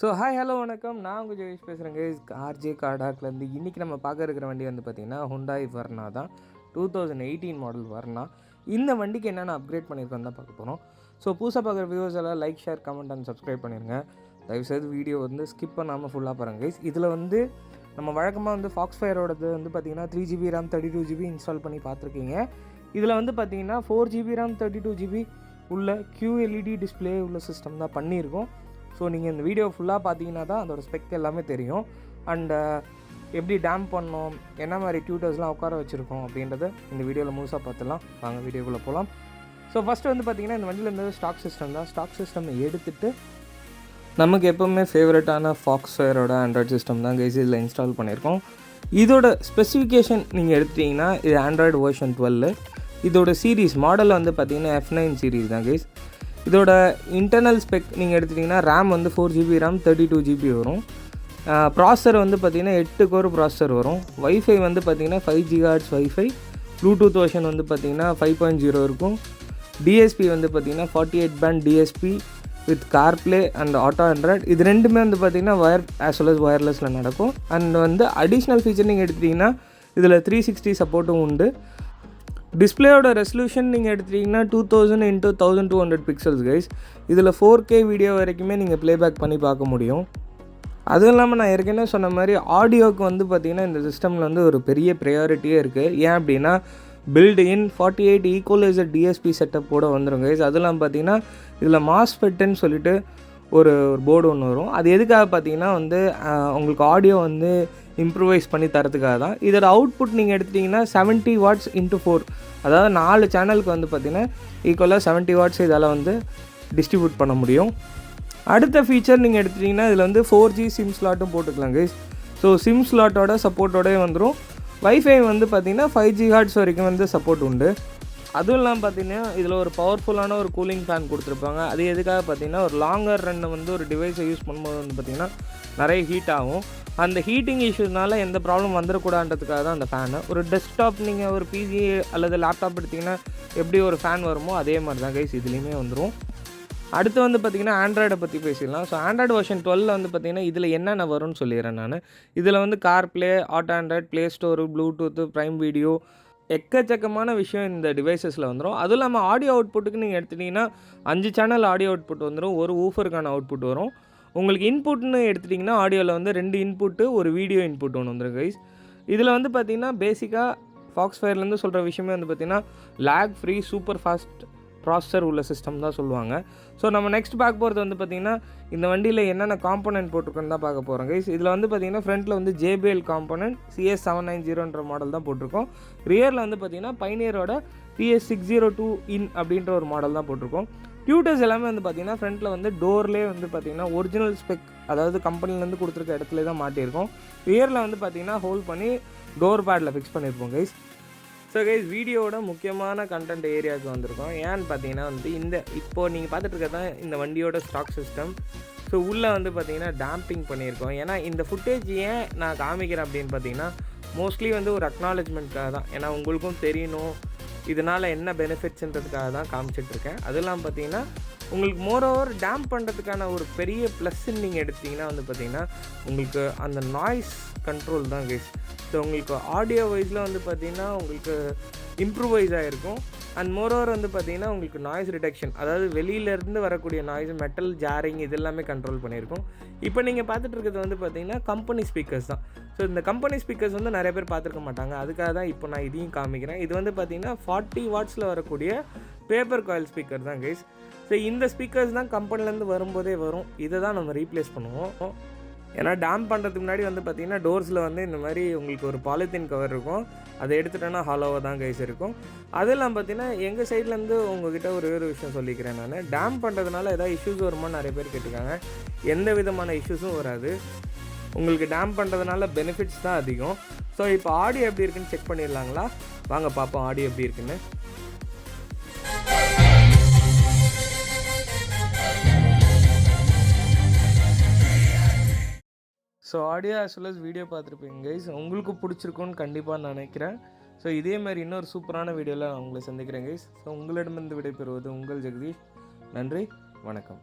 So hi hello வணக்கம். நான் உங்கள் ஜெயேஷ் பேசுகிறேங்க. ஆர்ஜே காடாக்லேருந்து. இன்றைக்கி நம்ம பார்க்க இருக்கிற வண்டி வந்து பார்த்திங்கன்னா ஹுண்டாய் வெர்னா தான். 2018 மாடல் வெர்னா. இந்த வண்டிக்கு என்னென்ன அப்கிரேட் பண்ணியிருக்கோம் தான் பார்க்க போகிறோம். ஸோ புதுசாக பார்க்குற வியூவர்ஸ் எல்லாம் like, share, comment and subscribe பண்ணிடுங்க. தயவுசெய்து வீடியோ வந்து ஸ்கிப் பண்ணாமல் ஃபுல்லாக பாருங்கள் கைஸ். இதில் வந்து நம்ம வழக்கமாக வந்து ஃபாக்ஸ்ஃபயரோடது வந்து பார்த்திங்கன்னா 3GB RAM 32GB இன்ஸ்டால் பண்ணி பார்த்துருக்கீங்க. இதில் வந்து பார்த்திங்கன்னா 4GB RAM 32GB உள்ள QLED டிஸ்பிளே உள்ள சிஸ்டம் தான் பண்ணியிருக்கோம். ஸோ நீங்கள் இந்த வீடியோ ஃபுல்லாக பார்த்தீங்கன்னா தான் அதோட ஸ்பெக் எல்லாமே தெரியும். அண்டு எப்படி டேம் பண்ணோம், என்ன மாதிரி டியூட்டர்ஸ்லாம் உட்கார வச்சுருக்கோம் அப்படின்றத இந்த வீடியோவில் முழுசாக பார்த்துலாம். வாங்க வீடியோக்குள்ளே போகலாம். ஸோ ஃபஸ்ட்டு வந்து பார்த்திங்கன்னா இந்த வண்டியில் இருந்தது ஸ்டாக் சிஸ்டம் தான். ஸ்டாக் சிஸ்டம் எடுத்துகிட்டு நமக்கு எப்போவுமே ஃபேவரட்டான ஃபாக்ஸ்ஃபயரோட ஆண்ட்ராய்டு சிஸ்டம் தான் கைஸ் இதில் இன்ஸ்டால் பண்ணியிருக்கோம். இதோட ஸ்பெசிஃபிகேஷன் நீங்கள் எடுத்துட்டிங்கன்னா இது ஆண்ட்ராய்டு வெர்ஷன் 12. இதோட சீரீஸ் மாடல் வந்து பார்த்திங்கன்னா F9 சீரீஸ் தான் கைஸ். இதோட இன்டர்னல் ஸ்பெக் நீங்கள் எடுத்துட்டிங்கன்னா ரேம் வந்து 4GB RAM 32GB வரும். ப்ராசஸர் வந்து பார்த்திங்கன்னா 8 கோர் ப்ராசஸர் வரும். வைஃபை வந்து பார்த்திங்கன்னா 5 GHz வைஃபை. ப்ளூடூத் வெர்ஷன் வந்து பார்த்திங்கன்னா 5.0 இருக்கும். டிஎஸ்பி வந்து பார்த்திங்கன்னா 48 band DSP with CarPlay and auto Android. இது ரெண்டுமே வந்து பார்த்திங்கன்னா ஆஸ் வெல் அஸ் ஒயர்லெஸில் நடக்கும். அண்ட் வந்து அடிஷ்னல் ஃபீச்சர் நீங்கள் எடுத்துட்டிங்கன்னா இதில் 360 சப்போர்ட்டும் உண்டு. டிஸ்பிளேயோட ரெசல்யூஷன் நீங்கள் எடுத்துட்டிங்கன்னா 2000x1200 பிக்சல்ஸ் கைஸ். இதில் 4K வீடியோ வரைக்குமே நீங்கள் ப்ளேபேக் பண்ணி பார்க்க முடியும். அதுவும் இல்லாமல் நான் ஏற்கனவே சொன்ன மாதிரி ஆடியோவுக்கு வந்து பார்த்திங்கன்னா இந்த சிஸ்டமில் வந்து ஒரு பெரிய ப்ரையாரிட்டியே இருக்குது. ஏன் அப்படின்னா பில்டு இன் 48 ஈக்குவலைசர் டிஎஸ்பி செட்டப் கூட வந்துடும் கைஸ். அதெல்லாம் பார்த்திங்கன்னா இதில் மாஸ்ஃபெட்டுன்னு சொல்லிட்டு ஒரு போர்டு ஒன்று வரும். அது எதுக்காக பார்த்திங்கன்னா வந்து உங்களுக்கு ஆடியோ வந்து இம்ப்ரூவைஸ் பண்ணி தரத்துக்காக தான். இதோட அவுட்புட் நீங்கள் எடுத்துட்டிங்கன்னா 70 வாட்ஸ் × 4, அதாவது 4 சேனலுக்கு வந்து பார்த்திங்கன்னா ஈக்குவலாக 70 வாட்ஸ் இதால் வந்து டிஸ்ட்ரிபியூட் பண்ண முடியும். அடுத்த ஃபீச்சர் நீங்கள் எடுத்துட்டிங்கன்னா இதில் வந்து 4G சிம் ஸ்லாட்டும் போட்டுக்கலாம் கைஸ். ஸோ சிம் ஸ்லாட்டோட சப்போர்ட்டோடய வந்துடும். வைஃபை வந்து பார்த்திங்கன்னா 5 GHz வரைக்கும் வந்து சப்போர்ட் உண்டு. அதுவும் இல்லாமல் பார்த்திங்கன்னா இதில் ஒரு பவர்ஃபுல்லான ஒரு கூலிங் ஃபேன் கொடுத்துருப்பாங்க. அது எதுக்காக பார்த்திங்கன்னா ஒரு லாங்கர் ரன்னை வந்து ஒரு டிவைஸை யூஸ் பண்ணும்போது வந்து பார்த்திங்கன்னா நிறைய ஹீட் ஆகும். அந்த ஹீட்டிங் இஷ்யூஸ்னால எந்த ப்ராப்ளம் வந்துடக்கூடாதுன்றதுக்காக தான் அந்த ஃபேனு. ஒரு டெஸ்க்டாப் நீங்கள் ஒரு பிசி அல்லது லேப்டாப் எடுத்திங்கன்னா எப்படி ஒரு ஃபேன் வருமோ அதே மாதிரி தான் கைஸ் இதுலேயுமே வந்துடும். அடுத்து வந்து பார்த்திங்கன்னா ஆண்ட்ராய்டை பற்றி பேசிடலாம். ஸோ ஆண்ட்ராய்டு வெர்ஷன் 12 வந்து பார்த்திங்கன்னா இதில் என்னென்ன வரும்னு சொல்லிடுறேன் நான். இதில் வந்து CarPlay, auto Android, play store, bluetooth, prime video, எக்கச்சக்கமான விஷயம் இந்த டிவைசஸில் வந்துடும். அதுவும் இல்லாமல் ஆடியோ அவுட்புட்டுக்கு நீங்கள் எடுத்துட்டிங்கன்னா 5 சேனல் ஆடியோ அவுட்புட் வந்துடும். ஒரு ஊஃபருக்கான அவுட்புட் வரும். உங்களுக்கு இன்புட்னு எடுத்துட்டிங்கன்னா ஆடியோவில் வந்து 2 இன்புட்டு, ஒரு வீடியோ இன்புட் ஒன்று வந்துடும் கைஸ். இதில் வந்து பார்த்திங்கன்னா பேசிக்காக ஃபாக்ஸ்ஃபயர்லேருந்து சொல்கிற விஷயமே வந்து பார்த்திங்கன்னா lag free super fast processor உள்ள சிஸ்டம் தான் சொல்லுவாங்க. ஸோ நம்ம நெக்ஸ்ட் பார்க்க போகிறது வந்து பார்த்திங்கன்னா இந்த வண்டியில் என்னென்ன காம்போனன்ட் போட்டிருக்கோன்னு தான் பார்க்க போகிறோம் கைஸ். இதில் வந்து பார்த்திங்கன்னா ஃப்ரண்ட்டில் வந்து JBL காம்போனன்ட் CS790ன்ற மாடல் தான் போட்டிருக்கோம். ரியரில் வந்து பார்த்திங்கன்னா பைனியரோட PS602 இன் அப்படின்ற ஒரு மாடல் தான் போட்டிருக்கோம். டியூட்டர்ஸ் எல்லாமே வந்து பார்த்திங்கன்னா ஃப்ரண்ட்டில் வந்து டோர்லேயே வந்து பார்த்திங்கன்னா ஒரிஜினல் ஸ்பெக், அதாவது கம்பெனிலேருந்து கொடுத்துருக்க இடத்துல தான் மாட்டியிருக்கோம். ரியரில் வந்து பார்த்திங்கன்னா ஹோல்ட் பண்ணி டோர் பேடில் ஃபிக்ஸ் பண்ணியிருப்போம் கைஸ். ஸோ கைஸ் வீடியோவோட முக்கியமான கண்டென்ட் ஏரியாவுக்கு வந்திருக்கோம். ஏன்னு பார்த்தீங்கன்னா வந்து இப்போது நீங்கள் பார்த்துட்டு இருக்கிறது தான் இந்த வண்டியோட ஸ்டாக் சிஸ்டம். ஸோ உள்ளே வந்து பார்த்திங்கன்னா டேம்பிங் பண்ணியிருக்கோம். ஏன்னா இந்த ஃபுட்டேஜ் ஏன் நான் காமிக்கிறேன் அப்படின்னு பார்த்தீங்கன்னா மோஸ்ட்லி வந்து ஒரு அக்னாலஜ்மெண்ட்காக தான். ஏன்னா உங்களுக்கும் தெரியணும் இதனால் என்ன பெனிஃபிட்ஸுன்றதுக்காக தான் காமிச்சிட்ருக்கேன். அதெல்லாம் பார்த்தீங்கன்னா உங்களுக்கு மோரோவர் டேம்ப் பண்ணுறதுக்கான ஒரு பெரிய ப்ளஸ்ன்னு நீங்கள் எடுத்திங்கன்னா வந்து பார்த்திங்கன்னா உங்களுக்கு அந்த நாய்ஸ் கண்ட்ரோல் தான் கைஸ். ஸோ உங்களுக்கு ஆடியோ வைஸில் வந்து பார்த்திங்கன்னா உங்களுக்கு இம்ப்ரூவைஸ் ஆகிருக்கும். அண்ட் மோரோவர் வந்து பார்த்திங்கன்னா உங்களுக்கு நாய்ஸ் ரிடக்ஷன், அதாவது வெளியிலேருந்து வரக்கூடிய நாய்ஸ், மெட்டல் ஜாரிங் இது எல்லாமே கண்ட்ரோல் பண்ணியிருக்கோம். இப்போ நீங்கள் பார்த்துட்டு இருக்கிறது வந்து பார்த்திங்கன்னா கம்பெனி ஸ்பீக்கர்ஸ் தான். ஸோ இந்த கம்பெனி ஸ்பீக்கர்ஸ் வந்து நிறைய பேர் பார்த்துருக்க மாட்டாங்க. அதுக்காக தான் இப்போ நான் இதையும் காமிக்கிறேன். இது வந்து பார்த்திங்கன்னா 40 வாட்ஸில் வரக்கூடிய பேப்பர் காயில் ஸ்பீக்கர் தான் கைஸ். ஸோ இந்த ஸ்பீக்கர்ஸ் தான் கம்பெனிலேருந்து வரும்போதே வரும். இதை தான் நம்ம ரீப்ளேஸ் பண்ணுவோம். ஏன்னா டேம்ப் பண்ணுறதுக்கு முன்னாடி வந்து பார்த்திங்கன்னா டோர்ஸில் வந்து இந்த மாதிரி உங்களுக்கு ஒரு பாலித்தீன் கவர் இருக்கும். அதை எடுத்துட்டோன்னா ஹாலோவாக தான் கைஸ் இருக்கும். அதெல்லாம் பார்த்திங்கன்னா எங்கள் சைட்லேருந்து உங்ககிட்ட ஒரு விஷயம் சொல்லிக்கிறேன் நான். டேம்ப் பண்ணுறதுனால ஏதாவது இஷ்யூஸ் வருமானு நிறைய பேர் கேட்டுக்காங்க. எந்த விதமான இஷ்யூஸும் வராது. உங்களுக்கு டேம்ப் பண்ணுறதுனால பெனிஃபிட்ஸ் தான் அதிகம். ஸோ இப்போ ஆடியோ எப்படி இருக்குன்னு செக் பண்ணிடலாங்களா? வாங்க பார்ப்போம் ஆடியோ எப்படி இருக்குன்னு. So audio as well as video பார்த்துருப்பீங்க கைஸ். உங்களுக்கு பிடிச்சிருக்குன்னு கண்டிப்பாக நான் நினைக்கிறேன். ஸோ இதே மாதிரி இன்னொரு சூப்பரான வீடியோவில் நான் உங்களை சந்திக்கிறேன் கைஸ். ஸோ உங்களிடமிருந்து விடைபெறுவது உங்கள் ஜெகதீஷ். நன்றி, வணக்கம்.